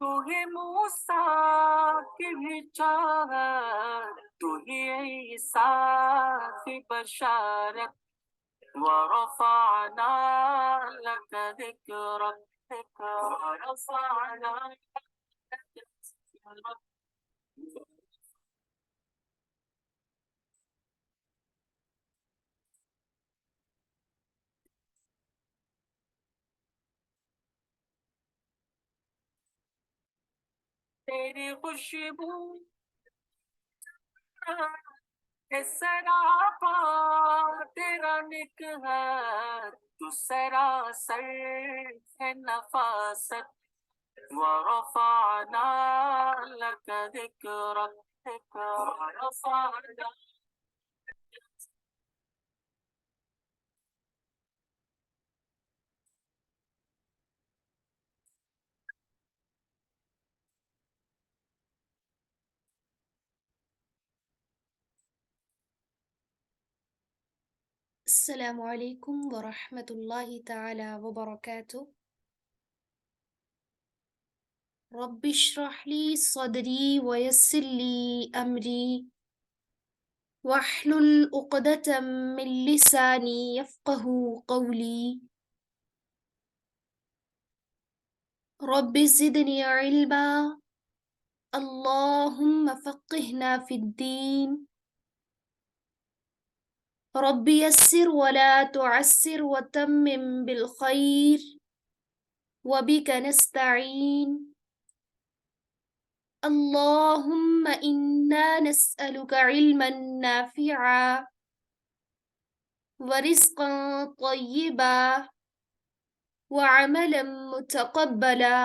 تو ہے موسیٰ کی بھی چاہت، تو ہی عیسیٰ کی بشارت، ورفعنا لك ذكرك ورفعنا لك ذكرك. تیری خوشبو ہے سراپا، تیرا نکہت تو سراسر ہے نفاست، ورفعنا لك ذكرك ورفعنا. السلام علیکم ورحمۃ اللہ تعالی وبرکاتہ۔ رب اشرح لی صدری ویسر لی امری واحلل عقدۃ من لسانی یفقہوا قولی۔ رب زدنی علما، اللہم فقہنا فی الدین۔ رب یسر ولا تعسر وتمم بالخیر وبک نستعین۔ اللهم إنا نسألك علما نافعا ورزقا طيبا وعملا متقبلا۔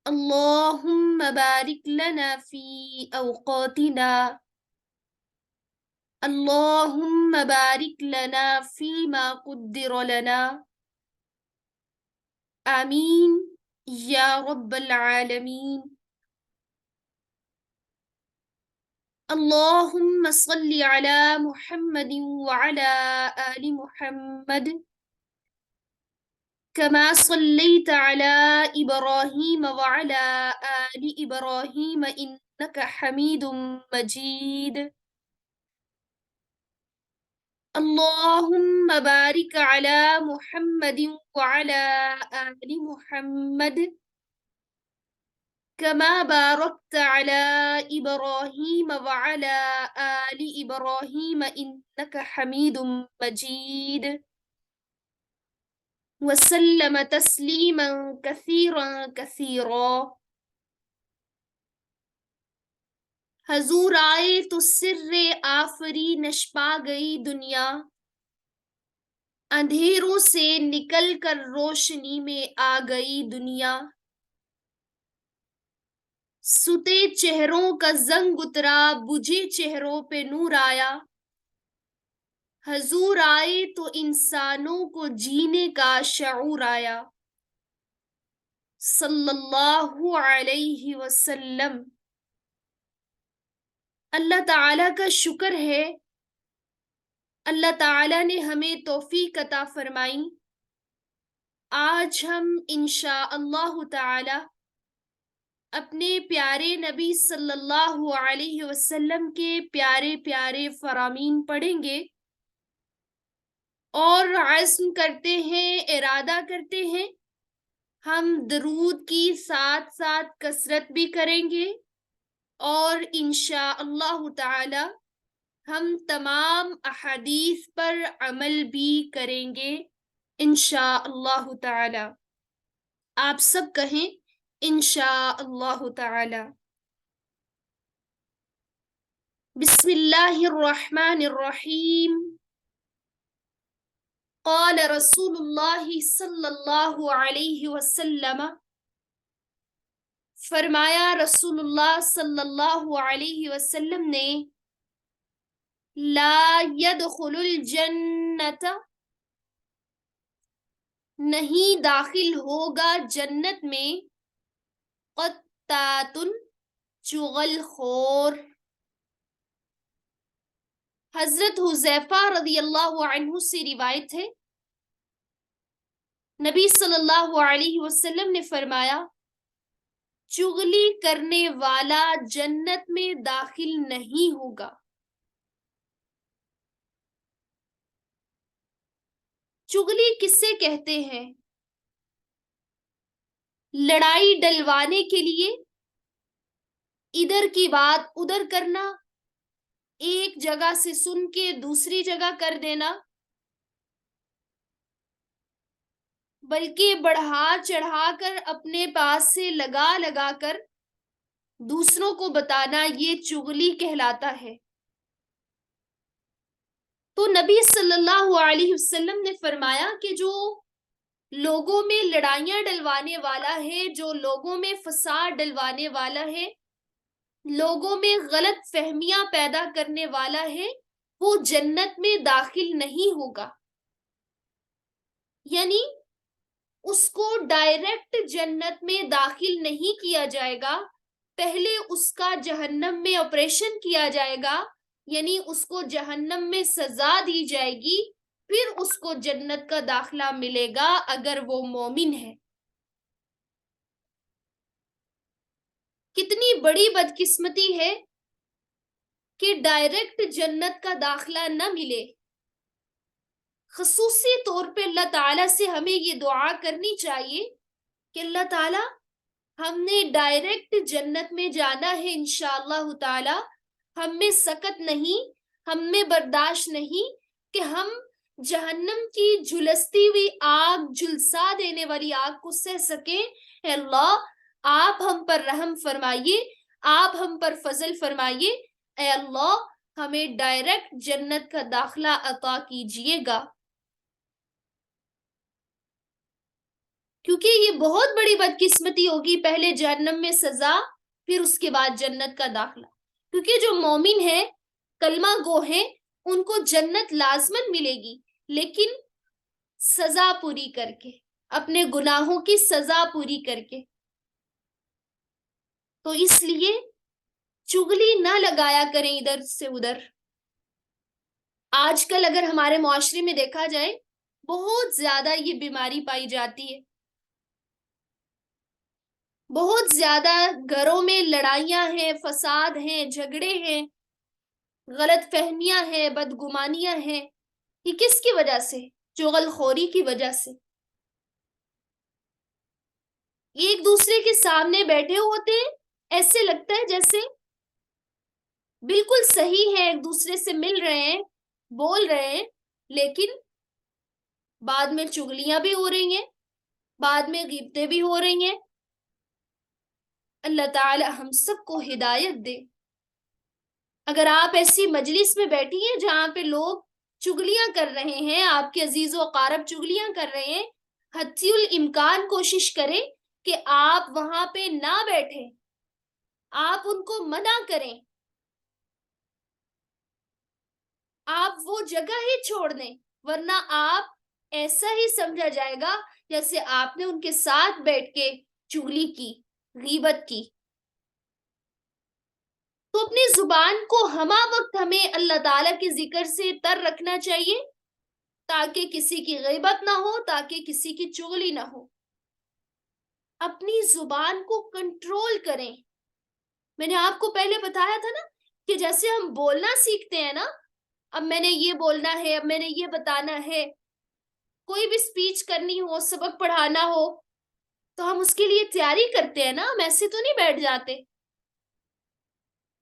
اللهم بارك لنا في أوقاتنا، اللهم بارك لنا فيما قدر لنا، آمين یا رب العالمین۔ اللہم صلی علی محمد وعلی آل محمد کما صلیت علی ابراہیم وعلی آل ابراہیم انک حمید مجید۔ اللہم بارک علی محمد وعلی آل محمد كما باركت على إبراهيم وعلى آل إبراهيم إنك حميد مجيد، وسلم تسليما كثيرا كثيرا۔ حضور آئے تو سر آفرینش پا گئی دنیا، اندھیروں سے نکل کر روشنی میں آ گئی دنیا۔ ستے چہروں کا زنگ اترا، بجھے چہروں پہ نور آیا۔ حضور آئے تو انسانوں کو جینے کا شعور آیا، صلی اللہ علیہ وسلم۔ اللہ تعالیٰ کا شکر ہے، اللہ تعالیٰ نے ہمیں توفیق عطا فرمائی۔ آج ہم انشاءاللہ تعالی اپنے پیارے نبی صلی اللہ علیہ وسلم کے پیارے پیارے فرامین پڑھیں گے، اور عزم کرتے ہیں، ارادہ کرتے ہیں ہم درود کی ساتھ ساتھ کثرت بھی کریں گے، اور انشاءاللہ تعالی ہم تمام احادیث پر عمل بھی کریں گے انشاءاللہ تعالی۔ آپ سب کہیں انشاءاللہ تعالی۔ بسم اللہ الرحمن الرحیم۔ قال رسول اللہ صلی اللہ علیہ وسلم، فرمایا رسول اللہ صلی اللہ علیہ وسلم نے، لا يدخل الجنت، نہیں داخل ہوگا جنت میں، قطات، چغل خور۔ حضرت حذیفہ رضی اللہ عنہ سے روایت ہے، نبی صلی اللہ علیہ وسلم نے فرمایا چغلی کرنے والا جنت میں داخل نہیں ہوگا. چغلی کس سے کہتے ہیں؟ لڑائی ڈلوانے کے لیے ادھر کی بات ادھر کرنا، ایک جگہ سے سن کے دوسری جگہ کر دینا، بلکہ بڑھا چڑھا کر اپنے پاس سے لگا لگا کر دوسروں کو بتانا، یہ چغلی کہلاتا ہے. تو نبی صلی اللہ علیہ وسلم نے فرمایا کہ جو لوگوں میں لڑائیاں ڈلوانے والا ہے، جو لوگوں میں فساد ڈلوانے والا ہے، لوگوں میں غلط فہمیاں پیدا کرنے والا ہے، وہ جنت میں داخل نہیں ہوگا. یعنی اس کو ڈائریکٹ جنت میں داخل نہیں کیا جائے گا، پہلے اس کا جہنم میں آپریشن کیا جائے گا، یعنی اس کو جہنم میں سزا دی جائے گی، پھر اس کو جنت کا داخلہ ملے گا اگر وہ مومن ہے. کتنی بڑی بدقسمتی ہے کہ ڈائریکٹ جنت کا داخلہ نہ ملے. خصوصی طور پہ اللہ تعالیٰ سے ہمیں یہ دعا کرنی چاہیے کہ اللہ تعالیٰ ہم نے ڈائریکٹ جنت میں جانا ہے انشاءاللہ تعالی، ہم میں سکت نہیں، ہم میں برداشت نہیں کہ ہم جہنم کی جھلستی ہوئی آگ، جھلسا دینے والی آگ کو سہ سکیں. اے اللہ آپ ہم پر رحم فرمائیے، آپ ہم پر فضل فرمائیے. اے اللہ ہمیں ڈائریکٹ جنت کا داخلہ عطا کیجیے گا، کیونکہ یہ بہت بڑی بدقسمتی ہوگی، پہلے جہنم میں سزا پھر اس کے بعد جنت کا داخلہ. کیونکہ جو مومن ہے، کلمہ گو ہیں، ان کو جنت لازمن ملے گی، لیکن سزا پوری کر کے، اپنے گناہوں کی سزا پوری کر کے. تو اس لیے چغلی نہ لگایا کریں ادھر سے ادھر. آج کل اگر ہمارے معاشرے میں دیکھا جائے بہت زیادہ یہ بیماری پائی جاتی ہے، بہت زیادہ گھروں میں لڑائیاں ہیں، فساد ہیں، جھگڑے ہیں، غلط فہمیاں ہیں، بدگمانیاں ہیں. یہ کس کی وجہ سے؟ چغل خوری کی وجہ سے. ایک دوسرے کے سامنے بیٹھے ہوتے ہیں، ایسے لگتا ہے جیسے بالکل صحیح ہے، ایک دوسرے سے مل رہے ہیں، بول رہے ہیں، لیکن بعد میں چغلیاں بھی ہو رہی ہیں، بعد میں غیبتیں بھی ہو رہی ہیں. اللہ تعالی ہم سب کو ہدایت دے. اگر آپ ایسی مجلس میں بیٹھی ہیں جہاں پہ لوگ چغلیاں کر رہے ہیں، آپ کے عزیز و اقارب چغلیاں کر رہے ہیں، حتی الامکان کوشش کریں کہ آپ وہاں پہ نہ بیٹھیں، آپ ان کو منع کریں، آپ وہ جگہ ہی چھوڑ دیں، ورنہ آپ ایسا ہی سمجھا جائے گا جیسے آپ نے ان کے ساتھ بیٹھ کے چغلی کی، غیبت کی. تو اپنی زبان کو ہمہ وقت ہمیں اللہ تعالیٰ کے ذکر سے تر رکھنا چاہیے، تاکہ کسی کی غیبت نہ ہو، تاکہ کسی کی چغلی نہ ہو. اپنی زبان کو کنٹرول کریں. میں نے آپ کو پہلے بتایا تھا نا کہ جیسے ہم بولنا سیکھتے ہیں نا، اب میں نے یہ بولنا ہے، اب میں نے یہ بتانا ہے، کوئی بھی سپیچ کرنی ہو، سبق پڑھانا ہو، تو ہم اس کے لیے تیاری کرتے ہیں نا، ہم ایسے تو نہیں بیٹھ جاتے،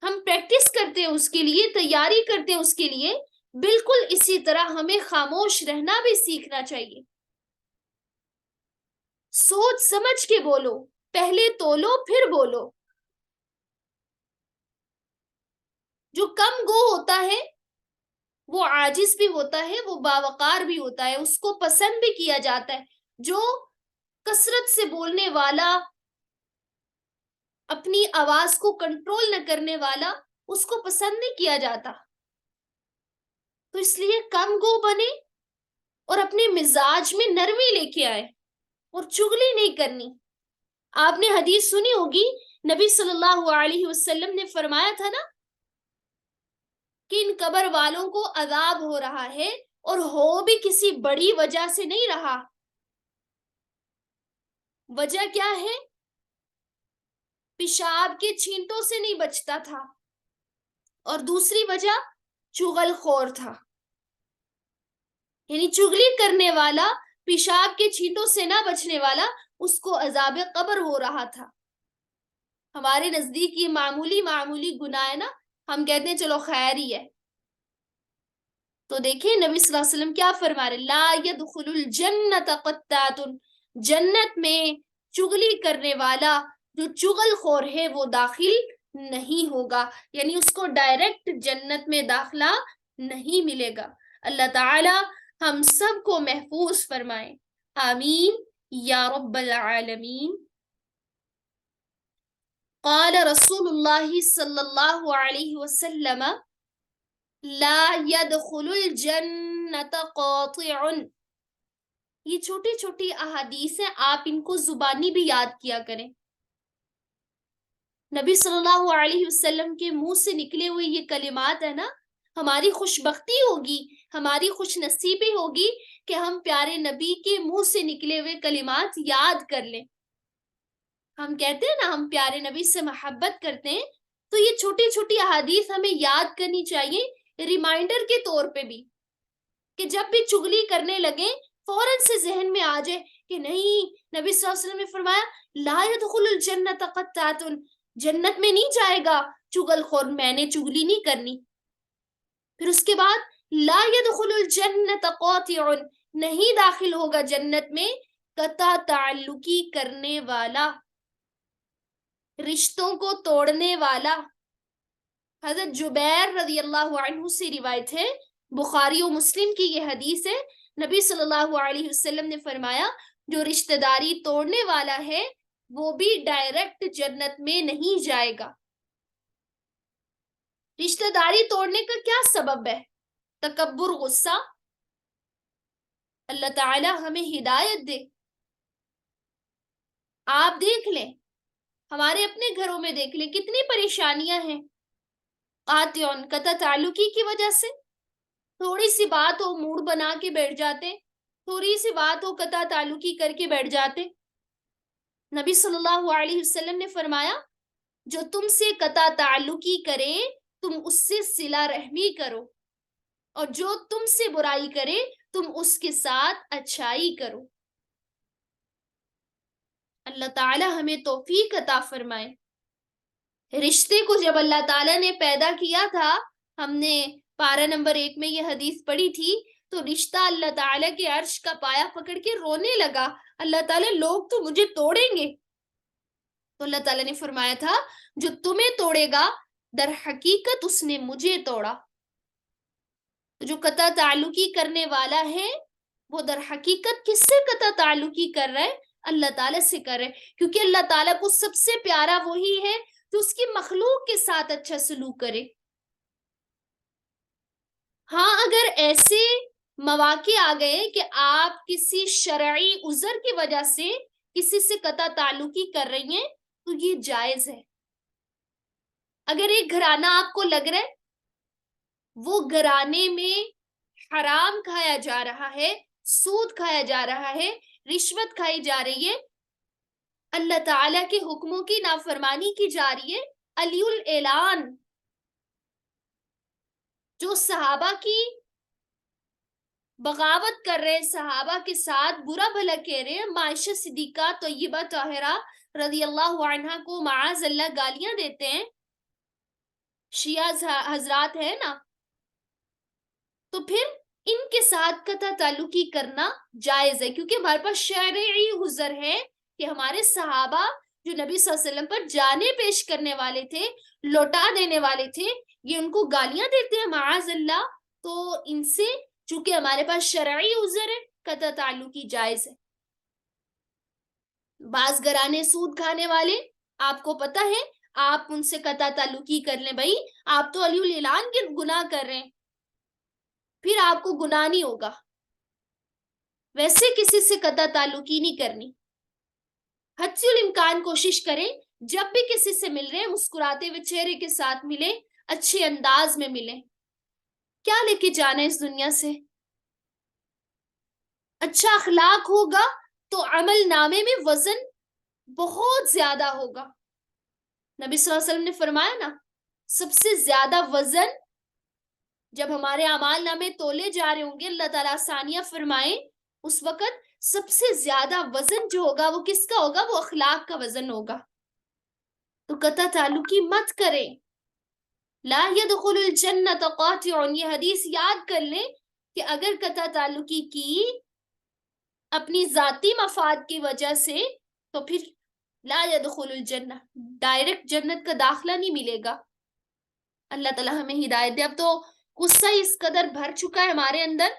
ہم پریکٹس کرتے ہیں، اس کے لیے تیاری کرتے ہیں. اس کے لیے بالکل اسی طرح ہمیں خاموش رہنا بھی سیکھنا چاہیے. سوچ سمجھ کے بولو، پہلے تولو پھر بولو. جو کم گو ہوتا ہے وہ عاجز بھی ہوتا ہے، وہ باوقار بھی ہوتا ہے، اس کو پسند بھی کیا جاتا ہے. جو کثرت سے بولنے والا، اپنی آواز کو کنٹرول نہ کرنے والا، اس کو پسند نہیں کیا جاتا. تو اس لیے کم گو بنے اور اپنے مزاج میں نرمی لے کے آئے اور چغلی نہیں کرنی. آپ نے حدیث سنی ہوگی، نبی صلی اللہ علیہ وسلم نے فرمایا تھا نا کہ ان قبر والوں کو عذاب ہو رہا ہے، اور ہو بھی کسی بڑی وجہ سے نہیں رہا. وجہ کیا ہے؟ پیشاب کے چھینٹوں سے نہیں بچتا تھا، اور دوسری وجہ چغل خور تھا، یعنی چگلی کرنے والا، پیشاب کے چھینٹوں سے نہ بچنے والا، اس کو عذاب قبر ہو رہا تھا۔ ہمارے نزدیک یہ معمولی معمولی گناہ ہے نا، ہم کہتے ہیں چلو خیر ہی ہے۔ تو دیکھیں نبی صلی اللہ علیہ وسلم کیا فرما رہے، لا يدخل الجنت قطات، جنت میں چگلی کرنے والا، جو چغل خور ہے، وہ داخل نہیں ہوگا، یعنی اس کو ڈائریکٹ جنت میں داخلہ نہیں ملے گا۔ اللہ تعالی ہم سب کو محفوظ فرمائے، آمین یا رب العالمین۔ قال رسول اللہ صلی اللہ علیہ وسلم لا يدخل الجنت قاطع۔ یہ چھوٹی چھوٹی احادیث ہیں، آپ ان کو زبانی بھی یاد کیا کریں۔ نبی صلی اللہ علیہ وسلم کے منہ سے نکلے ہوئے یہ کلمات ہے نا، ہماری خوش بختی ہوگی، ہماری خوش نصیبی ہوگی کہ ہم پیارے نبی کے منہ سے نکلے ہوئے کلمات یاد کر لیں۔ ہم کہتے ہیں نا ہم پیارے نبی سے محبت کرتے ہیں، تو یہ چھوٹی چھوٹی احادیث ہمیں یاد کرنی چاہیے، ریمائنڈر کے طور پہ بھی، کہ جب بھی چگلی کرنے لگیں فوراً سے ذہن میں آ جائے کہ نہیں، نبی صلی اللہ علیہ وسلم نے فرمایا لا يدخل الجنت قطات، جنت میں نہیں جائے گا چگل خور، میں نے چگلی نہیں کرنی۔ پھر اس کے بعد لا يدخل الجنت قاطع، نہیں داخل ہوگا جنت میں قطع تعلقی کرنے والا، رشتوں کو توڑنے والا۔ حضرت جبیر رضی اللہ عنہ سے روایت ہے، بخاری و مسلم کی یہ حدیث ہے، نبی صلی اللہ علیہ وسلم نے فرمایا جو رشتہ داری توڑنے والا ہے وہ بھی ڈائریکٹ جنت میں نہیں جائے گا۔ رشتہ داری توڑنے کا کیا سبب ہے؟ تکبر، غصہ۔ اللہ تعالی ہمیں ہدایت دے۔ آپ دیکھ لیں، ہمارے اپنے گھروں میں دیکھ لیں کتنی پریشانیاں ہیں، قطع تعلقی کی وجہ سے۔ تھوڑی سی بات ہو موڈ بنا کے بیٹھ جاتے، تھوڑی سی بات ہو قطع تعلقی کر کے بیٹھ جاتے۔ نبی صلی اللہ علیہ وسلم نے فرمایا جو تم سے قطع تعلقی کرے تم اس سے صلہ رحمی کرو، اور جو تم سے برائی کرے تم اس کے ساتھ اچھائی کرو۔ اللہ تعالی ہمیں توفیق عطا فرمائے۔ رشتے کو جب اللہ تعالیٰ نے پیدا کیا تھا، ہم نے پارہ نمبر 1 میں یہ حدیث پڑھی تھی، تو رشتہ اللہ تعالیٰ کے عرش کا پایا پکڑ کے رونے لگا، اللہ تعالیٰ لوگ تو مجھے توڑیں گے۔ تو اللہ تعالیٰ نے فرمایا تھا جو تمہیں توڑے گا در حقیقت اس نے مجھے توڑا۔ جو قطع تعلقی کرنے والا ہے وہ در حقیقت کس سے قطع تعلقی کر رہا ہے؟ اللہ تعالیٰ سے کر رہا ہے، کیونکہ اللہ تعالیٰ کو سب سے پیارا وہی ہے جو اس کی مخلوق کے ساتھ اچھا سلوک کرے۔ ہاں اگر ایسے مواقع آ گئے کہ آپ کسی شرعی عذر کی وجہ سے کسی سے قطع تعلقی کر رہی ہیں تو یہ جائز ہے۔ اگر ایک گھرانہ آپ کو لگ رہا ہے وہ گھرانے میں حرام کھایا جا رہا ہے، سود کھایا جا رہا ہے، رشوت کھائی جا رہی ہے، اللہ تعالیٰ کے حکموں کی نافرمانی کی جا رہی ہے، علی الاعلان جو صحابہ کی بغاوت کر رہے، صحابہ کے ساتھ برا بھلا کہہ رہے ہیں، عائشہ صدیقہ طیبہ طاہرہ رضی اللہ عنہ کو معاذ اللہ گالیاں دیتے ہیں، شیعہ حضرات ہیں نا، تو پھر ان کے ساتھ قطع تعلقی کرنا جائز ہے، کیونکہ ہمارے پاس شرعی عذر ہے کہ ہمارے صحابہ جو نبی صلی اللہ علیہ وسلم پر جانیں پیش کرنے والے تھے، لوٹا دینے والے تھے، یہ ان کو گالیاں دیتے ہیں معاذ اللہ، تو ان سے چونکہ ہمارے پاس شرعی عذر ہے قطع تعلقی جائز ہے۔ بعض گھرانے سود کھانے والے، آپ کو پتہ ہے، آپ ان سے قطع تعلقی کر لیں، بھائی آپ تو علی الاعلان کے گناہ کر رہے ہیں، پھر آپ کو گناہ نہیں ہوگا۔ ویسے کسی سے قطع تعلقی نہیں کرنی، حد سے الامکان کوشش کریں جب بھی کسی سے مل رہے ہیں مسکراتے ہوئے چہرے کے ساتھ ملیں، اچھے انداز میں ملیں۔ کیا لے کے جانا ہے اس دنیا سے؟ اچھا اخلاق ہوگا تو عمل نامے میں وزن بہت زیادہ ہوگا. نبی صلی اللہ علیہ وسلم نے فرمایا نا، سب سے زیادہ وزن جب ہمارے اعمال نامے تولے جا رہے ہوں گے، اللہ تعالیٰ آسانیاں فرمائے، اس وقت سب سے زیادہ وزن جو ہوگا وہ کس کا ہوگا؟ وہ اخلاق کا وزن ہوگا. تو قطع تعلقی مت کریں. لا يدخل الجنت قاطع، یہ حدیث یاد کر لیں کہ اگر قطع تعلقی کی اپنی ذاتی مفاد کی وجہ سے تو پھر لا يدخل الجنہ، ڈائریکٹ جنت کا داخلہ نہیں ملے گا. اللہ تعالیٰ ہمیں ہدایت دے. اب تو غصہ اس قدر بھر چکا ہے ہمارے اندر،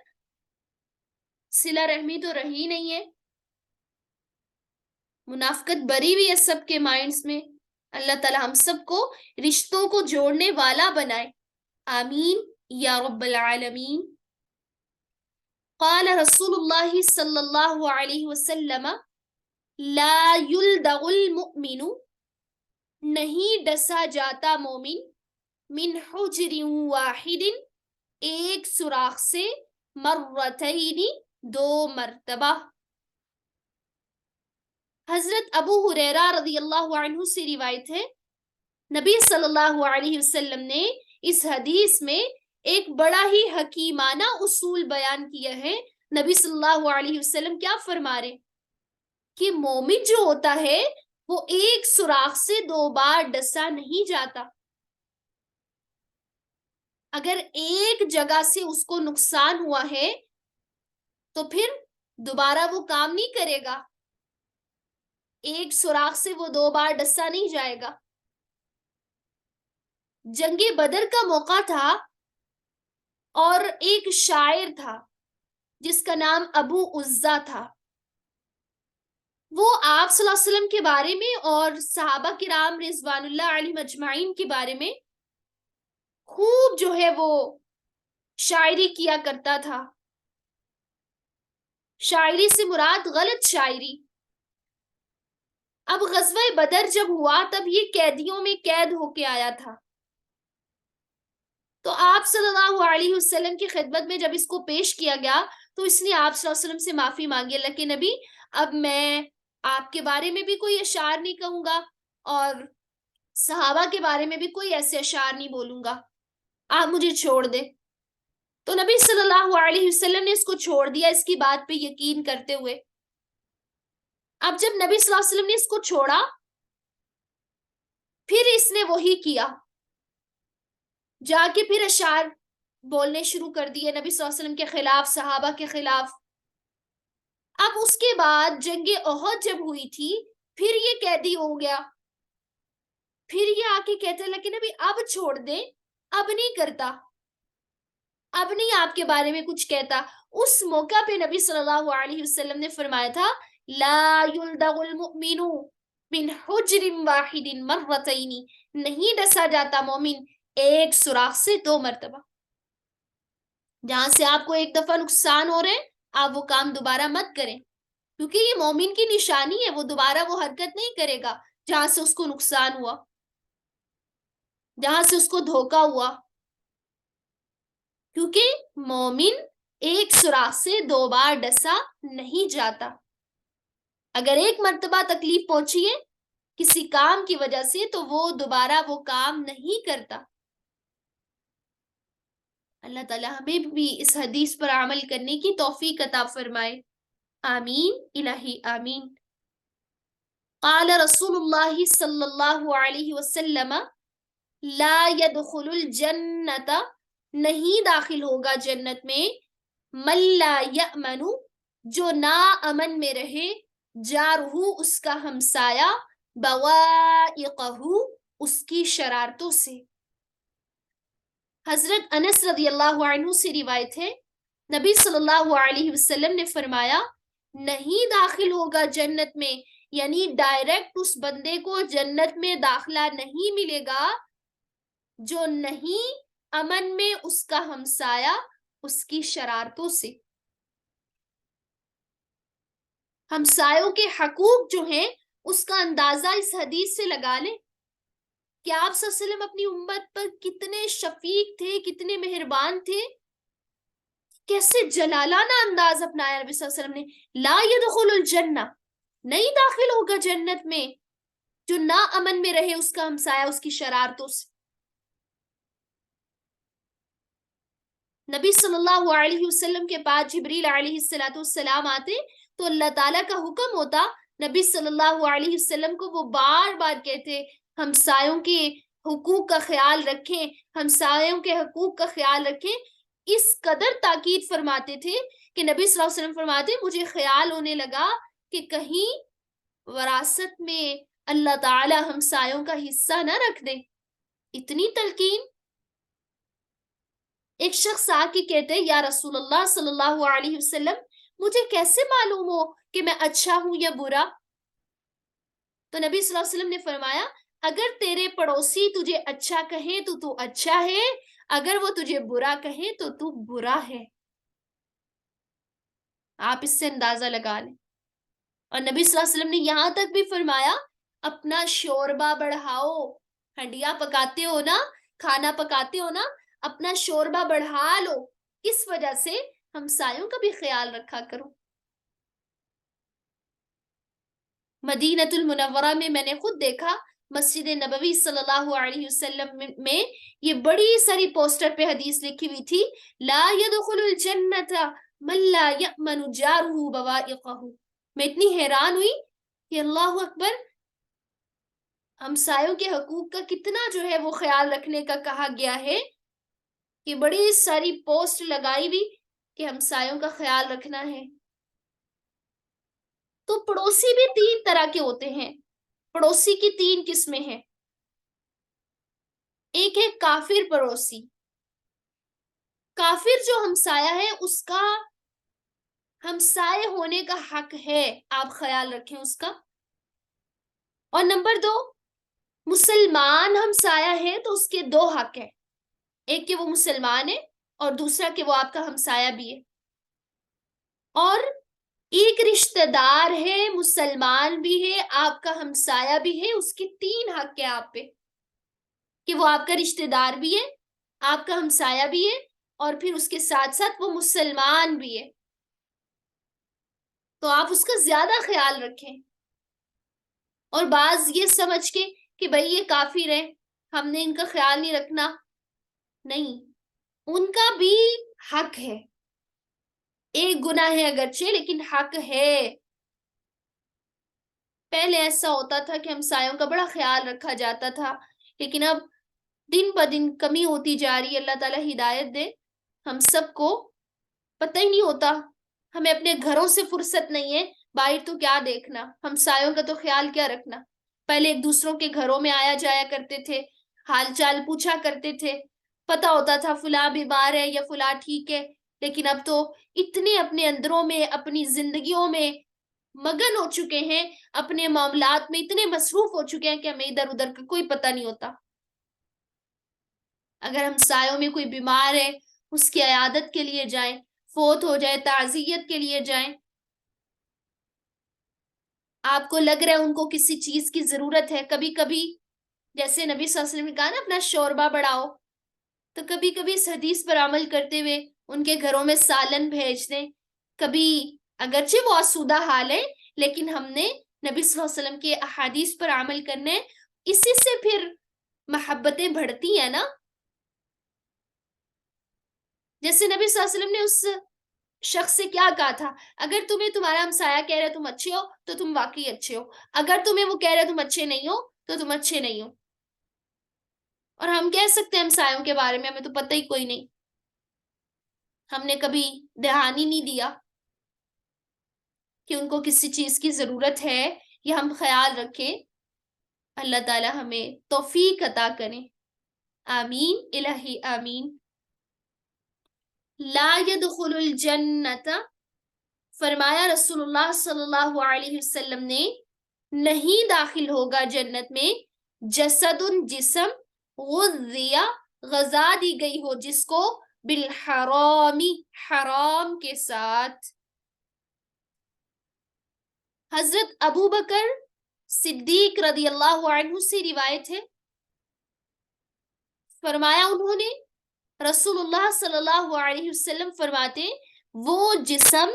صلہ رحمی تو رہی نہیں ہے، منافقت بری ہوئی ہے سب کے مائنڈز میں. اللہ تعالیٰ ہم سب کو رشتوں کو جوڑنے والا بنائے. آمین یا رب العالمین. قال رسول اللہ صلی اللہ علیہ وسلم لا یلدغ المؤمن، نہیں ڈسا جاتا مومن، من حجر واحد، ایک سوراخ سے، مرتین، دو مرتبہ. حضرت ابو ہریرہ رضی اللہ عنہ سے روایت ہے، نبی صلی اللہ علیہ وسلم نے اس حدیث میں ایک بڑا ہی حکیمانہ اصول بیان کیا ہے. نبی صلی اللہ علیہ وسلم کیا فرما رہے کہ مومن جو ہوتا ہے وہ ایک سوراخ سے دو بار ڈسا نہیں جاتا. اگر ایک جگہ سے اس کو نقصان ہوا ہے تو پھر دوبارہ وہ کام نہیں کرے گا. ایک سوراخ سے وہ دو بار ڈسا نہیں جائے گا. جنگ بدر کا موقع تھا اور ایک شاعر تھا جس کا نام ابو عزہ تھا. وہ آپ صلی اللہ علیہ وسلم کے بارے میں اور صحابہ کرام رضوان اللہ علیہم اجمعین کے بارے میں خوب جو ہے وہ شاعری کیا کرتا تھا. شاعری سے مراد غلط شاعری. اب غزوہ بدر جب ہوا تب یہ قیدیوں میں قید ہو کے آیا تھا. تو آپ صلی اللہ علیہ وسلم کی خدمت میں جب اس کو پیش کیا گیا تو اس نے آپ صلی اللہ علیہ وسلم سے معافی مانگی. اللہ کے نبی، اب میں آپ کے بارے میں بھی کوئی اشعار نہیں کہوں گا اور صحابہ کے بارے میں بھی کوئی ایسے اشعار نہیں بولوں گا، آپ مجھے چھوڑ دے. تو نبی صلی اللہ علیہ وسلم نے اس کو چھوڑ دیا اس کی بات پہ یقین کرتے ہوئے. اب جب نبی صلی اللہ علیہ وسلم نے اس کو چھوڑا پھر اس نے وہی کیا، جا کے پھر اشعار بولنے شروع کر دیے نبی صلی اللہ علیہ وسلم کے خلاف، صحابہ کے خلاف. اب اس کے بعد جنگ احد جب ہوئی تھی پھر یہ قیدی ہو گیا. پھر یہ آ کے کہتے اللہ کے نبی اب چھوڑ دیں، اب نہیں کرتا، اب نہیں آپ کے بارے میں کچھ کہتا. اس موقع پہ نبی صلی اللہ علیہ وسلم نے فرمایا تھا لا یلدغ المؤمن من حجر واحد مرتین، نہیں ڈسا جاتا مومن ایک سوراخ سے دو مرتبہ. جہاں سے آپ کو ایک دفعہ نقصان ہو رہے ہیں آپ وہ کام دوبارہ مت کریں، کیونکہ یہ مومن کی نشانی ہے، وہ دوبارہ وہ حرکت نہیں کرے گا جہاں سے اس کو نقصان ہوا، جہاں سے اس کو دھوکا ہوا. کیونکہ مومن ایک سوراخ سے دو بار ڈسا نہیں جاتا. اگر ایک مرتبہ تکلیف پہنچی ہے کسی کام کی وجہ سے تو وہ دوبارہ وہ کام نہیں کرتا. اللہ تعالیٰ ہمیں بھی اس حدیث پر عمل کرنے کی توفیق عطا فرمائے. آمین الہی آمین. قال رسول اللہ صلی اللہ علیہ وسلم لا يدخل الجنت، نہیں داخل ہوگا جنت میں، من لا یأمن، جو نا امن میں رہے، جارہ، اس کا ہمسایہ، بوائقہ، اس کی شرارتوں سے. حضرت انس رضی اللہ عنہ سے روایت ہے، نبی صلی اللہ علیہ وسلم نے فرمایا نہیں داخل ہوگا جنت میں، یعنی ڈائریکٹ اس بندے کو جنت میں داخلہ نہیں ملے گا جو نہیں امن میں اس کا ہمسایہ اس کی شرارتوں سے. ہمسایوں کے حقوق جو ہیں اس کا اندازہ اس حدیث سے لگا لیں کہ آپ صلی اللہ علیہ وسلم اپنی امت پر کتنے شفیق تھے، کتنے مہربان تھے، کیسے جلالانہ انداز اپنایا نبی صلی اللہ علیہ وسلم نے. لا يدخل الجنہ، نہیں داخل ہوگا جنت میں جو نا امن میں رہے اس کا ہمسایہ اس کی شرارتوں سے. نبی صلی اللہ علیہ وسلم کے پاس جبریل علیہ السلام آتے تو اللہ تعالیٰ کا حکم ہوتا نبی صلی اللہ علیہ وسلم کو، وہ بار بار کہتے ہمسایوں کے حقوق کا خیال رکھیں، ہمسایوں کے حقوق کا خیال رکھیں. اس قدر تاکید فرماتے تھے کہ نبی صلی اللہ علیہ وسلم فرماتے مجھے خیال ہونے لگا کہ کہیں وراثت میں اللہ تعالیٰ ہمسایوں کا حصہ نہ رکھ دے. اتنی تلقین. ایک شخص آ کے کہتے یا رسول اللہ صلی اللہ علیہ وسلم مجھے کیسے معلوم ہو کہ میں اچھا ہوں یا برا؟ تو نبی صلی اللہ علیہ وسلم نے فرمایا اگر تیرے پڑوسی تجھے اچھا کہیں تو تو اچھا ہے، اگر وہ تجھے برا کہیں تو تو برا ہے. آپ اس سے اندازہ لگا لیں. اور نبی صلی اللہ علیہ وسلم نے یہاں تک بھی فرمایا اپنا شوربہ بڑھاؤ. ہنڈیاں پکاتے ہو نا، کھانا پکاتے ہو نا، اپنا شوربہ بڑھا لو، اس وجہ سے ہمسایوں کا بھی خیال رکھا کرو. مدینۃ المنورہ میں نے خود دیکھا، مسجد نبوی صلی اللہ علیہ وسلم میں یہ بڑی ساری پوسٹر پہ حدیث لکھی ہوئی تھی لا يدخل الجنت من لا يأمن جارہ بوائقہ. میں اتنی حیران ہوئی کہ اللہ اکبر، ہمسایوں کے حقوق کا کتنا جو ہے وہ خیال رکھنے کا کہا گیا ہے کہ بڑی ساری پوسٹ لگائی بھی کہ ہمسایوں کا خیال رکھنا ہے. تو پڑوسی بھی 3 طرح کے ہوتے ہیں. پڑوسی کی 3 قسمیں ہیں. ایک ہے کافر پڑوسی. کافر جو ہمسایہ ہے اس کا ہمسائے ہونے کا حق ہے، آپ خیال رکھیں اس کا. اور نمبر 2، مسلمان ہمسایہ ہے تو اس کے 2 حق ہیں، ایک کہ وہ مسلمان ہے اور دوسرا کہ وہ آپ کا ہمسایہ بھی ہے. اور ایک رشتہ دار ہے، مسلمان بھی ہے، آپ کا ہمسایہ بھی ہے، اس کے 3 حق ہے آپ پہ کہ وہ آپ کا رشتہ دار بھی ہے، آپ کا ہمسایہ بھی ہے اور پھر اس کے ساتھ ساتھ وہ مسلمان بھی ہے. تو آپ اس کا زیادہ خیال رکھیں. اور بعض یہ سمجھ کے کہ بھئی یہ کافر ہے ہم نے ان کا خیال نہیں رکھنا، نہیں، ان کا بھی حق ہے. ایک گناہ ہے اگرچہ لیکن حق ہے. پہلے ایسا ہوتا تھا کہ ہمسایوں کا بڑا خیال رکھا جاتا تھا، لیکن اب دن بہ دن کمی ہوتی جا رہی ہے. اللہ تعالیٰ ہدایت دے. ہم سب کو پتہ ہی نہیں ہوتا، ہمیں اپنے گھروں سے فرصت نہیں ہے، باہر تو کیا دیکھنا، ہمسایوں کا تو خیال کیا رکھنا. پہلے ایک دوسروں کے گھروں میں آیا جایا کرتے تھے، حال چال پوچھا کرتے تھے، پتا ہوتا تھا فلاں بیمار ہے یا فلاں ٹھیک ہے. لیکن اب تو اتنے اپنے اندروں میں اپنی زندگیوں میں مگن ہو چکے ہیں، اپنے معاملات میں اتنے مصروف ہو چکے ہیں کہ ہمیں ادھر ادھر کا کوئی پتہ نہیں ہوتا. اگر ہمسایوں میں کوئی بیمار ہے اس کی عیادت کے لیے جائیں، فوت ہو جائے تعزیت کے لیے جائیں، آپ کو لگ رہا ہے ان کو کسی چیز کی ضرورت ہے، کبھی کبھی جیسے نبی صلی اللہ علیہ وسلم نے کہا نا اپنا شوربہ بڑھاؤ، تو کبھی کبھی اس حدیث پر عمل کرتے ہوئے ان کے گھروں میں سالن بھیج دیں. کبھی اگرچہ وہ آسودہ حال ہے لیکن ہم نے نبی صلی اللہ علیہ وسلم کے احادیث پر عمل کرنے، اسی سے پھر محبتیں بڑھتی ہیں نا. جیسے نبی صلی اللہ علیہ وسلم نے اس شخص سے کیا کہا تھا، اگر تمہیں تمہارا ہمسایہ کہہ رہا تم اچھے ہو تو تم واقعی اچھے ہو، اگر تمہیں وہ کہہ رہا تم اچھے نہیں ہو تو تم اچھے نہیں ہو. اور ہم کہہ سکتے ہیں ہمسایوں کے بارے میں ہمیں تو پتہ ہی کوئی نہیں، ہم نے کبھی دھیان ہی نہیں دیا کہ ان کو کسی چیز کی ضرورت ہے یا ہم خیال رکھیں. اللہ تعالی ہمیں توفیق عطا کریں. آمین الہی آمین. لا يدخل الجنت، فرمایا رسول اللہ صلی اللہ علیہ وسلم نے نہیں داخل ہوگا جنت میں جسد جسم غذیا غذا دی گئی ہو جس کو بالحرامی حرام کے ساتھ. حضرت ابو بکر صدیق رضی اللہ عنہ سے روایت ہے، فرمایا انہوں نے رسول اللہ صلی اللہ علیہ وسلم فرماتے وہ جسم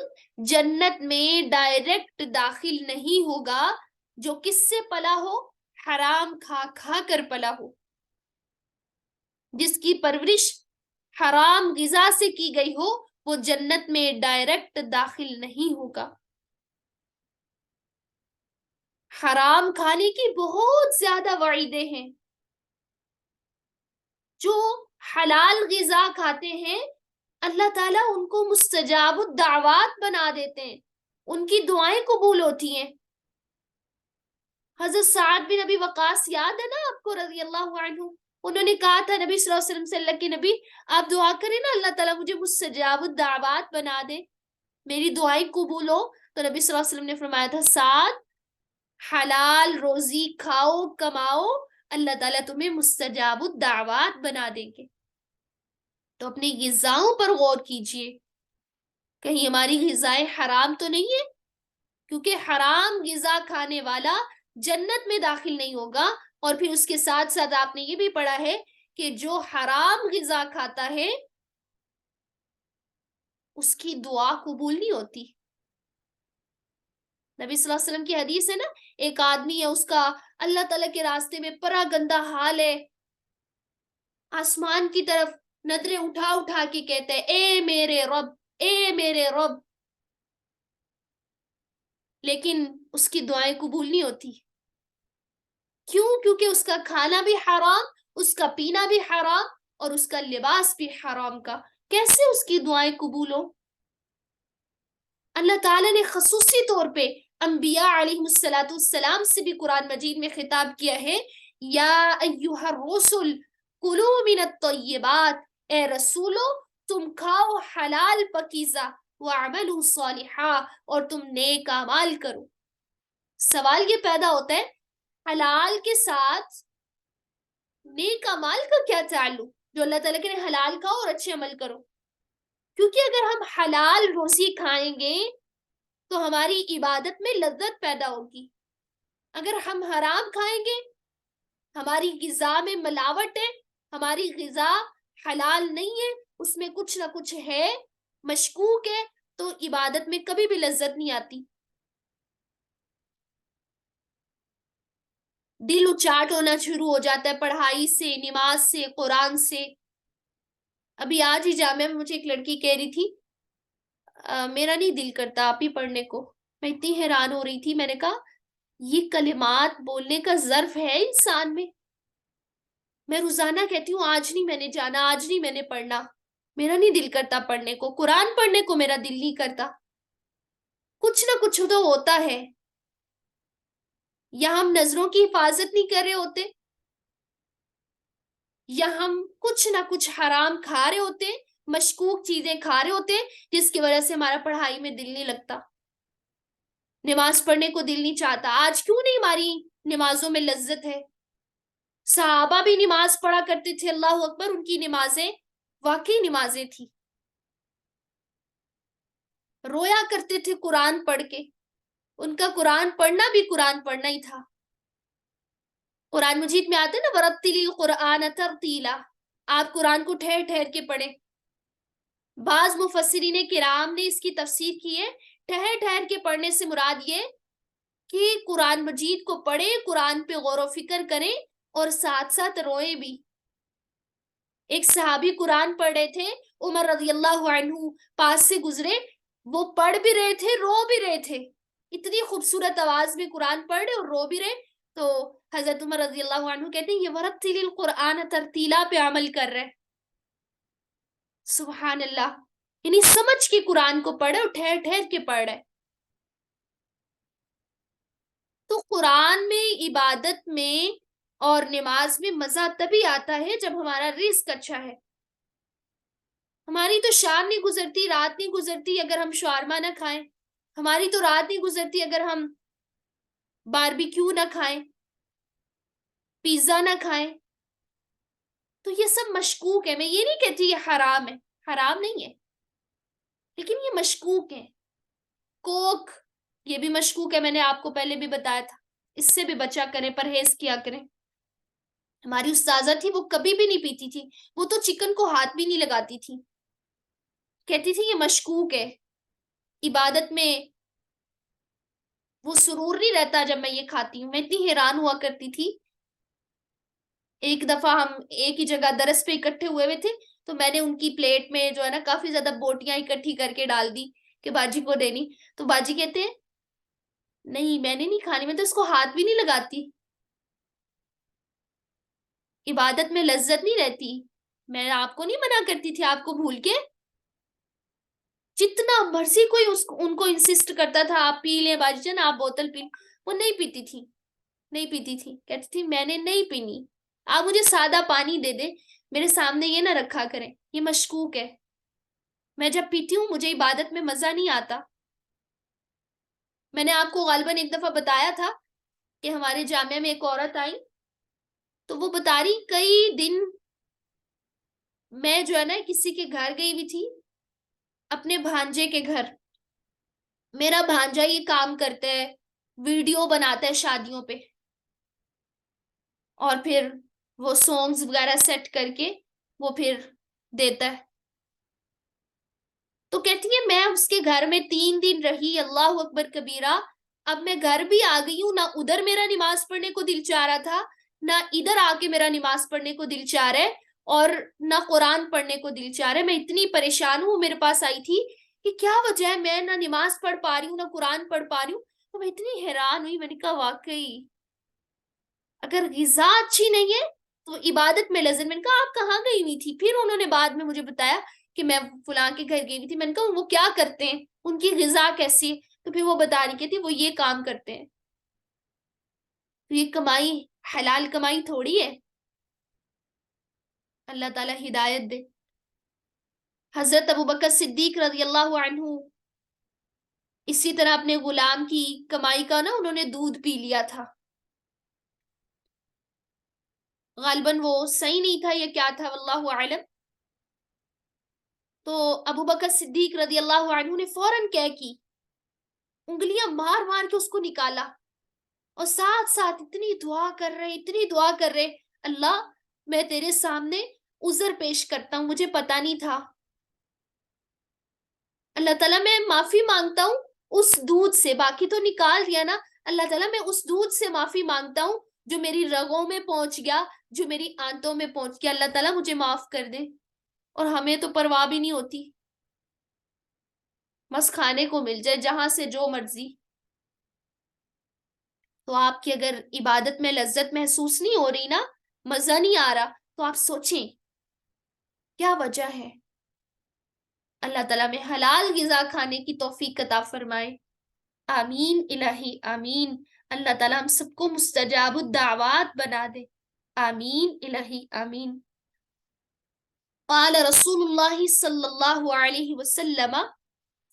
جنت میں ڈائریکٹ داخل نہیں ہوگا جو کس سے پلا ہو؟ حرام کھا کھا کر پلا ہو، جس کی پرورش حرام غذا سے کی گئی ہو، وہ جنت میں ڈائریکٹ داخل نہیں ہوگا۔ حرام کھانے کی بہت زیادہ وعیدیں ہیں۔ جو حلال غذا کھاتے ہیں اللہ تعالیٰ ان کو مستجاب الدعوات بنا دیتے ہیں، ان کی دعائیں قبول ہوتی ہیں۔ حضرت سعد بن ابی وقاص یاد ہے نا آپ کو رضی اللہ عنہ، انہوں نے کہا تھا نبی صلی اللہ علیہ وسلم سے، اللہ کے نبی آپ دعا کریں نا اللہ تعالیٰ مجھے مستجاب الدعوات بنا دے، میری دعائیں قبول ہو۔ تو نبی صلی اللہ علیہ وسلم نے فرمایا تھا سعد حلال روزی کھاؤ کماؤ، اللہ تعالیٰ تمہیں مستجاب الدعوات بنا دیں گے۔ تو اپنی غذاؤں پر غور کیجئے، کہیں ہماری غذائیں حرام تو نہیں ہے، کیونکہ حرام غذا کھانے والا جنت میں داخل نہیں ہوگا۔ اور پھر اس کے ساتھ ساتھ آپ نے یہ بھی پڑھا ہے کہ جو حرام غذا کھاتا ہے اس کی دعا قبول نہیں ہوتی۔ نبی صلی اللہ علیہ وسلم کی حدیث ہے نا، ایک آدمی ہے اس کا اللہ تعالیٰ کے راستے میں پرا گندہ حال ہے، آسمان کی طرف نظریں اٹھا اٹھا کے کہتے ہیں اے میرے رب، اے میرے رب، لیکن اس کی دعائیں قبول نہیں ہوتی۔ کیوں؟ کیونکہ اس کا کھانا بھی حرام، اس کا پینا بھی حرام، اور اس کا لباس بھی حرام کا، کیسے اس کی دعائیں قبول ہو؟ اللہ تعالیٰ نے خصوصی طور پہ انبیاء علیہ السلام سے بھی قرآن مجید میں خطاب کیا ہے، یا ایہا الرسل کلوا من الطیبات، اے رسولو تم کھاؤ حلال پکیزہ، وعملوا صالحا، اور تم نیک اعمال کرو۔ سوال یہ پیدا ہوتا ہے حلال کے ساتھ نیک اعمال کا کیا تعلق؟ جو اللہ تعالیٰ کے حلال کھاؤ اور اچھے عمل کرو، کیونکہ اگر ہم حلال روزی کھائیں گے تو ہماری عبادت میں لذت پیدا ہوگی۔ اگر ہم حرام کھائیں گے، ہماری غذا میں ملاوٹ ہے، ہماری غذا حلال نہیں ہے، اس میں کچھ نہ کچھ ہے، مشکوک ہے، تو عبادت میں کبھی بھی لذت نہیں آتی۔ دل اچاٹ ہونا شروع ہو جاتا ہے پڑھائی سے، نماز سے، قرآن سے۔ ابھی آج ہی جامعہ میں مجھے ایک لڑکی کہہ رہی تھی میرا نہیں دل کرتا آپ ہی پڑھنے کو۔ میں اتنی حیران ہو رہی تھی، میں نے کہا یہ کلمات بولنے کا ظرف ہے انسان میں؟ میں روزانہ کہتی ہوں آج نہیں میں نے جانا، آج نہیں میں نے پڑھنا، میرا نہیں دل کرتا پڑھنے کو، قرآن پڑھنے کو میرا دل نہیں کرتا۔ کچھ نہ کچھ تو ہوتا ہے، یا ہم نظروں کی حفاظت نہیں کر رہے ہوتے، یا ہم کچھ نہ کچھ حرام کھا رہے ہوتے، مشکوک چیزیں کھا رہے ہوتے، جس کی وجہ سے ہمارا پڑھائی میں دل نہیں لگتا، نماز پڑھنے کو دل نہیں چاہتا۔ آج کیوں نہیں ہماری نمازوں میں لذت ہے؟ صحابہ بھی نماز پڑھا کرتے تھے، اللہ اکبر، ان کی نمازیں واقعی نمازیں تھی، رویا کرتے تھے قرآن پڑھ کے، ان کا قرآن پڑھنا بھی قرآن پڑھنا ہی تھا۔ قرآن مجید میں آتے نا وَرَتِّلِ الْقُرْآنَ تَرْتِيلًا، آپ قرآن کو ٹھہر ٹھہر کے پڑھیں۔ بعض مفسرین کرام نے اس کی تفسیر کی ہے، ٹھہر ٹھہر کے پڑھنے سے مراد یہ کہ قرآن مجید کو پڑھیں، قرآن پہ غور و فکر کریں، اور ساتھ ساتھ روئیں بھی۔ ایک صحابی قرآن پڑھ رہے تھے، عمر رضی اللہ عنہ پاس سے گزرے، وہ پڑھ بھی رہے تھے، رو بھی رہے تھے، اتنی خوبصورت آواز میں قرآن پڑھ رہے اور رو بھی رہے۔ تو حضرت عمر رضی اللہ عنہ کہتے ہیں یہ وَرَتِّلِ الْقُرْآنَ تَرْتِيلًا پہ عمل کر رہے، سبحان اللہ، یعنی سمجھ کے قرآن کو پڑھے اور ٹھہر ٹھہر کے پڑھ رہے۔ تو قرآن میں، عبادت میں اور نماز میں مزہ تبھی آتا ہے جب ہمارا رزق اچھا ہے۔ ہماری تو شام نہیں گزرتی، رات نہیں گزرتی اگر ہم شاورما نہ کھائیں، ہماری تو رات نہیں گزرتی اگر ہم باربیکیو نہ کھائیں، پیزا نہ کھائیں۔ تو یہ سب مشکوک ہے، میں یہ نہیں کہتی یہ حرام ہے، حرام نہیں ہے، لیکن یہ مشکوک ہے۔ کوک یہ بھی مشکوک ہے، میں نے آپ کو پہلے بھی بتایا تھا، اس سے بھی بچا کریں، پرہیز کیا کریں۔ ہماری استاذہ تھی وہ کبھی بھی نہیں پیتی تھی، وہ تو چکن کو ہاتھ بھی نہیں لگاتی تھی۔ کہتی تھی یہ مشکوک ہے، عبادت میں وہ سرور نہیں رہتا جب میں یہ کھاتی ہوں. میں اتنی حیران ہوا کرتی تھی. ایک دفعہ ہم ایک ہی جگہ درس پہ اکٹھے ہوئے تھے، تو میں نے ان کی پلیٹ میں جو ہے نا کافی زیادہ بوٹیاں اکٹھی کر کے ڈال دی کہ باجی کو دینی. تو باجی کہتے ہیں نہیں میں نے نہیں کھانی، میں تو اس کو ہاتھ بھی نہیں لگاتی. عبادت میں لذت نہیں رہتی. میں آپ کو نہیں منع کرتی تھی، آپ کو بھول کے جتنا مرضی کوئی ان کو انسسٹ کرتا تھا آپ پی لیں باجی جان، آپ بوتل پی، وہ نہیں پیتی تھی. نہیں پیتی تھی، کہتی تھی میں نے نہیں پینی، آپ مجھے سادہ پانی دے دیں، میرے سامنے یہ نہ رکھا کریں، یہ مشکوک ہے. میں جب پیتی ہوں مجھے عبادت میں مزہ نہیں آتا. میں نے آپ کو غالباً ایک دفعہ بتایا تھا کہ ہمارے جامعہ میں ایک عورت آئی، تو وہ بتا رہی کئی دن میں جو ہے نا کسی کے گھر گئی ہوئی تھی، اپنے بھانجے کے گھر. میرا بھانجا یہ کام کرتا ہے، ویڈیو بناتا ہے شادیوں پہ، اور پھر وہ سانگز وغیرہ سیٹ کر کے وہ پھر دیتا ہے. تو کہتی ہے میں اس کے گھر میں 3 دن رہی، اللہ اکبر کبیرہ. اب میں گھر بھی آ گئی ہوں، نہ ادھر میرا نماز پڑھنے کو دل چاہ رہا تھا، نہ ادھر آ کے میرا نماز پڑھنے کو دل چاہ رہا ہے، اور نہ قرآن پڑھنے کو دل چاہ رہا ہے. میں اتنی پریشان ہوں، میرے پاس آئی تھی کہ کیا وجہ ہے میں نہ نماز پڑھ پا رہی ہوں نہ قرآن پڑھ پا رہی ہوں. تو میں اتنی حیران ہوئی، میں نے کہا واقعی اگر غذا اچھی نہیں ہے تو عبادت میں لذت. میں نے کہا آپ کہاں گئی ہوئی تھی؟ پھر انہوں نے بعد میں مجھے بتایا کہ میں فلاں کے گھر گئی ہوئی تھی. میں نے کہا وہ کیا کرتے ہیں، ان کی غذا کیسی ہے؟ تو پھر وہ بتا رہی تھی وہ یہ کام کرتے ہیں. تو یہ کمائی حلال کمائی تھوڑی ہے. اللہ تعالیٰ ہدایت دے. حضرت ابوبکر صدیق رضی اللہ عنہ اسی طرح اپنے غلام کی کمائی کا نا انہوں نے دودھ پی لیا تھا. غالباً وہ صحیح نہیں تھا یا کیا تھا، واللہ اعلم. تو ابو بکر صدیق رضی اللہ عنہ نے فوراً کیا کی، انگلیاں مار مار کے اس کو نکالا، اور ساتھ ساتھ اتنی دعا کر رہے اللہ میں تیرے سامنے عذر پیش کرتا ہوں، مجھے پتا نہیں تھا، اللہ تعالیٰ میں معافی مانگتا ہوں اس دودھ سے، باقی تو نکال دیا نا، اللہ تعالیٰ میں اس دودھ سے معافی مانگتا ہوں جو میری رگوں میں پہنچ گیا، جو میری آنتوں میں پہنچ گیا، اللہ تعالیٰ مجھے معاف کر دے. اور ہمیں تو پرواہ بھی نہیں ہوتی، بس کھانے کو مل جائے جہاں سے جو مرضی. تو آپ کی اگر عبادت میں لذت محسوس نہیں ہو رہی نا، مزہ نہیں آ رہا، تو آپ سوچیں کیا وجہ ہے. اللہ تعالیٰ میں حلال غذا کھانے کی توفیق عطا فرمائے. آمین الہی آمین. اللہ تعالیٰ ہم سب کو مستجاب الدعوات بنا دے. آمین الہی آمین. قال رسول اللہ صلی اللہ علیہ وسلم،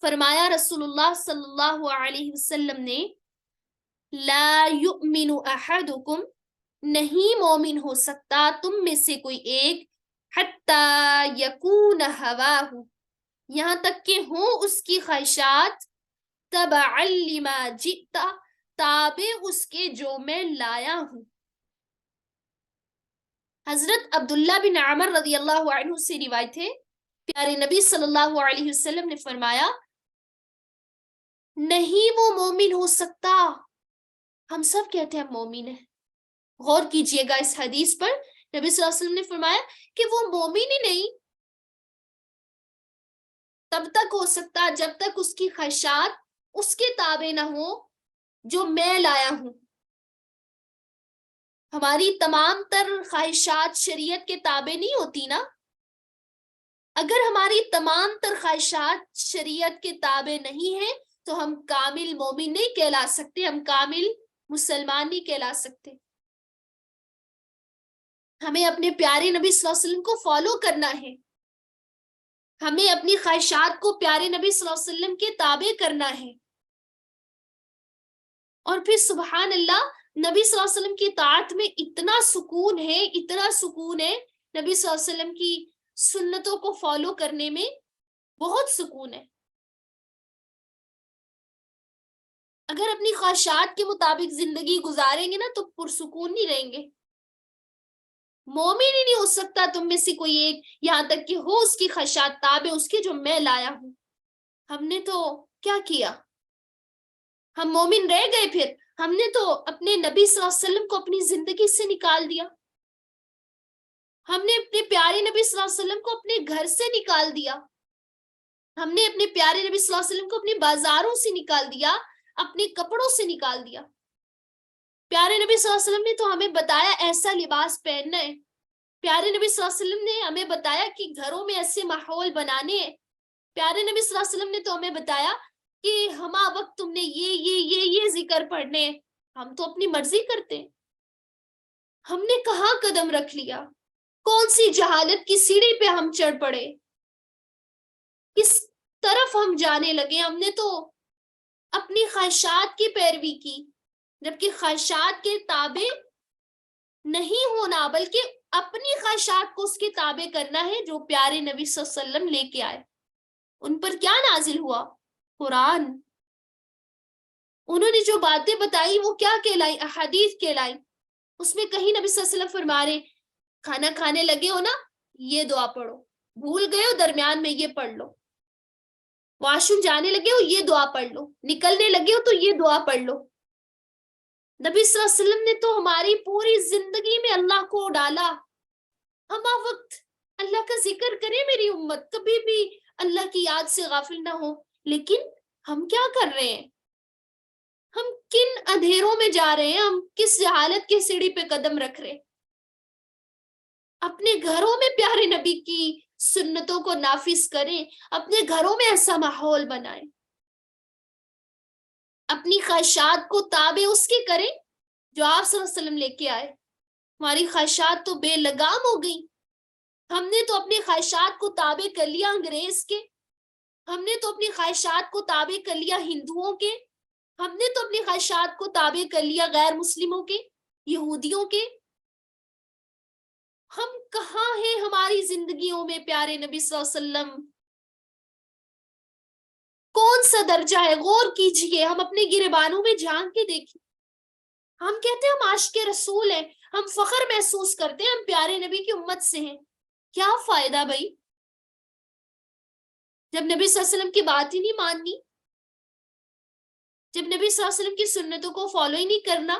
فرمایا رسول اللہ صلی اللہ علیہ وسلم نے، لا یؤمن احدکم، نہیں مومن ہو سکتا تم میں سے کوئی ایک، حتی یکون ہواہ، یہاں تک کہ ہوں اس کی خواہشات، تبعا لما جئت، تابع اس کے جو میں لایا ہوں. حضرت عبداللہ بن عمر رضی اللہ عنہ سے روایت ہے، پیارے نبی صلی اللہ علیہ وسلم نے فرمایا نہیں وہ مومن ہو سکتا. ہم سب کہتے ہیں ہم مومن ہیں، غور کیجئے گا اس حدیث پر. نبی صلی اللہ علیہ وسلم نے فرمایا کہ وہ مومن ہی نہیں تب تک ہو سکتا جب تک اس کی خواہشات اس کے تابع نہ ہو جو میں لایا ہوں. ہماری تمام تر خواہشات شریعت کے تابع نہیں ہوتی نا. اگر ہماری تمام تر خواہشات شریعت کے تابع نہیں ہیں تو ہم کامل مومن نہیں کہلا سکتے، ہم کامل مسلمان نہیں کہلا سکتے. ہمیں اپنے پیارے نبی صلی اللہ علیہ وسلم کو فالو کرنا ہے، ہمیں اپنی خواہشات کو پیارے نبی صلی اللہ علیہ وسلم کے تابع کرنا ہے. اور پھر سبحان اللہ، نبی صلی اللہ علیہ وسلم کی اطاعت میں اتنا سکون ہے، اتنا سکون ہے، نبی صلی اللہ علیہ وسلم کی سنتوں کو فالو کرنے میں بہت سکون ہے. اگر اپنی خواہشات کے مطابق زندگی گزاریں گے نا تو پرسکون نہیں رہیں گے. مومن ہی نہیں ہو سکتا تم میں سے کوئی ایک یہاں تک کہ ہو اس کی خواہشات تابع اس کے جو میں لایا ہوں. ہم نے تو کیا کیا؟ ہم مومن رہ گئے. پھر ہم نے تو اپنے نبی صلی اللہ علیہ وسلم کو اپنی زندگی سے نکال دیا. ہم نے اپنے پیارے نبی صلی اللہ علیہ وسلم کو اپنے گھر سے نکال دیا. ہم نے اپنے پیارے نبی صلی اللہ علیہ وسلم کو اپنے بازاروں سے نکال دیا, اپنے کپڑوں سے نکال دیا. پیارے نبی صلی اللہ علیہ وسلم نے تو ہمیں بتایا ایسا لباس پہننا ہے. پیارے نبی صلی اللہ علیہ وسلم نے ہمیں بتایا کہ گھروں میں ایسے ماحول بنانے ہیں. پیارے نبی صلی اللہ علیہ وسلم نے تو ہمیں بتایا کہ ہما وقت تم نے یہ ذکر پڑھنے. ہم تو اپنی مرضی کرتے ہیں. ہم نے کہاں قدم رکھ لیا؟ کون سی جہالت کی سیڑھی پہ ہم چڑھ پڑے؟ کس طرف ہم جانے لگے؟ ہم نے تو اپنی خواہشات کی پیروی کی, جبکہ خواہشات کے تابع نہیں ہونا بلکہ اپنی خواہشات کو اس کے تابع کرنا ہے جو پیارے نبی صلی اللہ علیہ وسلم لے کے آئے. ان پر کیا نازل ہوا؟ قرآن. انہوں نے جو باتیں بتائی وہ کیا کہلائی؟ احادیث کہلائی. اس میں کہیں نبی صلی اللہ علیہ وسلم فرما رہے کھانا کھانے لگے ہو نا یہ دعا پڑھو, بھول گئے ہو درمیان میں یہ پڑھ لو, واش روم جانے لگے ہو یہ دعا پڑھ لو, نکلنے لگے ہو تو یہ دعا پڑھ لو. نبی صلی اللہ علیہ وسلم نے تو ہماری پوری زندگی میں اللہ کو ڈالا. ہم وقت اللہ کا ذکر کرے میری امت, کبھی بھی اللہ کی یاد سے غافل نہ ہو. لیکن ہم کیا کر رہے ہیں؟ ہم کن اندھیروں میں جا رہے ہیں؟ ہم کس جہالت کی سیڑھی پہ قدم رکھ رہے ہیں؟ اپنے گھروں میں پیارے نبی کی سنتوں کو نافذ کریں, اپنے گھروں میں ایسا ماحول بنائیں, اپنی خواہشات کو تابع اس کے کریں جو آپ صلی اللہ علیہ وسلم لے کے آئے. ہماری خواہشات تو بے لگام ہو گئی. ہم نے تو اپنی خواہشات کو تابع کر لیا انگریز کے, ہم نے تو اپنی خواہشات کو تابع کر لیا ہندوؤں کے, ہم نے تو اپنی خواہشات کو تابع کر لیا غیر مسلموں کے, یہودیوں کے. ہم کہاں ہیں ہماری زندگیوں میں پیارے نبی صلی اللہ علیہ وسلم؟ کون سا درجہ ہے؟ غور کیجئے, ہم اپنے گریبانوں میں جھانک کے دیکھیں. ہم کہتے ہیں ہم عاشق رسول ہیں, ہم فخر محسوس کرتے ہیں ہم پیارے نبی کی امت سے ہیں. کیا فائدہ بھائی جب نبی صلی اللہ علیہ وسلم کی بات ہی نہیں ماننی, جب نبی صلی اللہ علیہ وسلم کی سنتوں کو فالو ہی نہیں کرنا.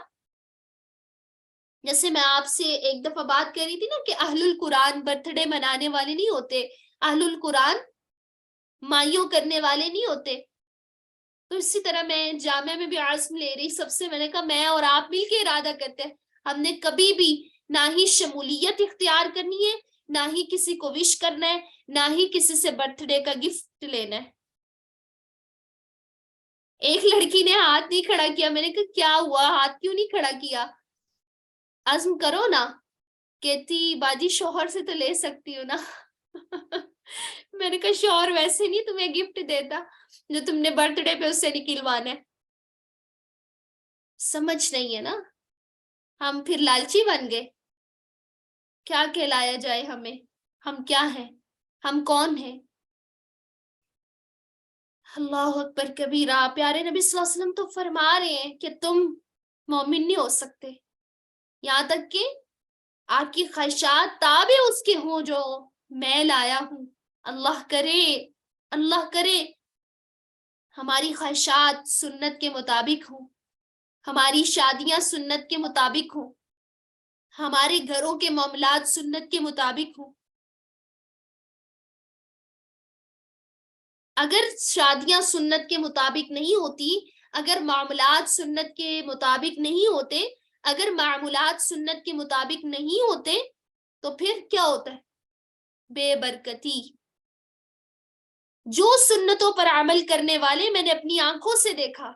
جیسے میں آپ سے ایک دفعہ بات کر رہی تھی نا کہ اہل القرآن برتھ ڈے منانے والے نہیں ہوتے, اہل القرآن مائیوں کرنے والے نہیں ہوتے. تو اسی طرح میں جامعہ میں بھی عزم لے رہی, سب سے میں نے کہا میں اور آپ مل کے ارادہ کرتے ہیں ہم نے کبھی بھی نہ ہی شمولیت اختیار کرنی ہے, نہ ہی کسی کو وش کرنا ہے, نہ ہی کسی سے برتھ ڈے کا گفٹ لینا ہے. ایک لڑکی نے ہاتھ نہیں کھڑا کیا. میں نے کہا کیا ہوا, ہاتھ کیوں نہیں کھڑا کیا؟ عزم کرو نا. کہتی باجی شوہر سے تو لے سکتی ہوں نا. میں نے کہا شوہر ویسے نہیں تمہیں گفٹ دیتا جو تم نے برتھ ڈے پہ اس سے نکلوانا ہے. سمجھ نہیں ہے نا, ہم پھر لالچی بن گئے. کیا کہلایا جائے ہمیں؟ ہم کیا ہیں؟ ہم کون ہیں؟ اللہ اکبر کبیرہ. پیارے نبی صلی اللہ علیہ وسلم تو فرما رہے ہیں کہ تم مومن نہیں ہو سکتے یہاں تک کہ آپ کی خواہشات تابع اس کے ہوں جو میں لایا ہوں. اللہ کرے ہماری خواہشات سنت کے مطابق ہوں, ہماری شادیاں سنت کے مطابق ہوں, ہمارے گھروں کے معاملات سنت کے مطابق ہوں. اگر شادیاں سنت کے مطابق نہیں ہوتی, اگر معاملات سنت کے مطابق نہیں ہوتے, اگر معمولات سنت کے مطابق نہیں ہوتے تو پھر کیا ہوتا ہے؟ بے برکتی. جو سنتوں پر عمل کرنے والے میں نے اپنی آنکھوں سے دیکھا,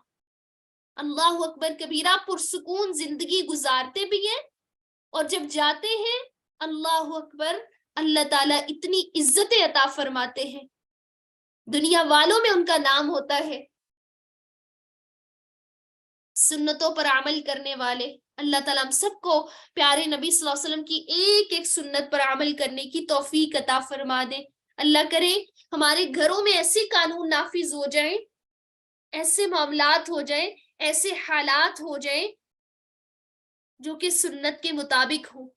اللہ اکبر کبیرہ, پرسکون زندگی گزارتے بھی ہیں, اور جب جاتے ہیں اللہ اکبر اللہ تعالیٰ اتنی عزتیں عطا فرماتے ہیں, دنیا والوں میں ان کا نام ہوتا ہے. سنتوں پر عمل کرنے والے, اللہ تعالیٰ ہم سب کو پیارے نبی صلی اللہ علیہ وسلم کی ایک ایک سنت پر عمل کرنے کی توفیق عطا فرما دے. اللہ کرے ہمارے گھروں میں ایسے قانون نافذ ہو جائیں, ایسے معاملات ہو جائیں, ایسے حالات ہو جائیں جو کہ سنت کے مطابق ہوں.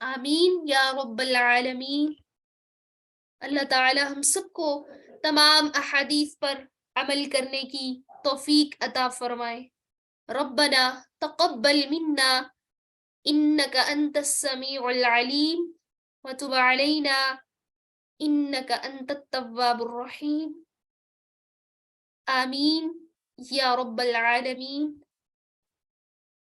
آمین یا رب العالمین. اللہ تعالی ہم سب کو تمام احادیث پر عمل کرنے کی توفیق عطا فرمائے. ربنا تقبل منا انك انت السميع العليم وتب علينا انك انت التواب الرحيم. آمین یا رب العالمین.